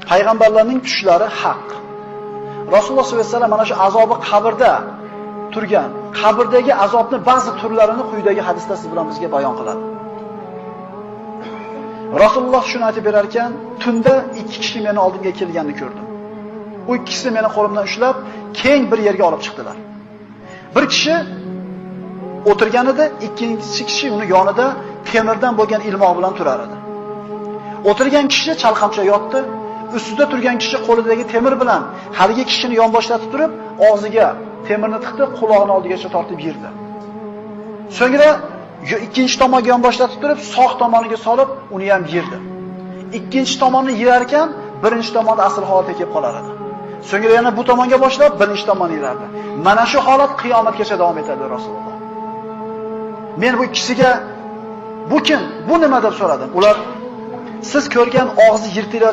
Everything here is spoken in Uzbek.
Payg'ambarlarning tushlari haq. Rasululloh sollallohu alayhi vasallam mana shu azobi qabrda turgan, qabrdagi azobni ba'zi turlarini quyidagi hadisda siz bilan bizga bayon qiladi. Rasululloh shuni aytib berar ekan, tunda ikki kishi meni oldimga kelganini ko'rdim. U ikkisi meni qo'limdan ushlab, keng bir yerga olib chiqdilar. Bir kishi o'tirgan edi, ikkinchi kishi uni yonida temirdan bo'lgan ilmoq bilan turar edi. O'tirgan kishi chalqamcha yotdi, ustida turgan kishi qo'lidagi temir bilan haligi kishini yonboshlatib turib, og'ziga temirni tiqdi, quloqning oldigacha tortib yirdi. So'ngra ikkinchi tomonga yonboshlatib turib, sog' tomoniga solib, uni ham yirdi. Ikkinchi tomonni yirar ekan, birinchi tomonda asl holatga kelib qolar edi. So'ngra yana bu tomonga boshlab, birinchi tomonni yirardi. Mana shu holat qiyomatgacha davom etadi Rasululloh. Men bu ikkisiga bu kim? Bu nima deb so'radim. Ular siz ko'rgan og'zi yirtilayotgan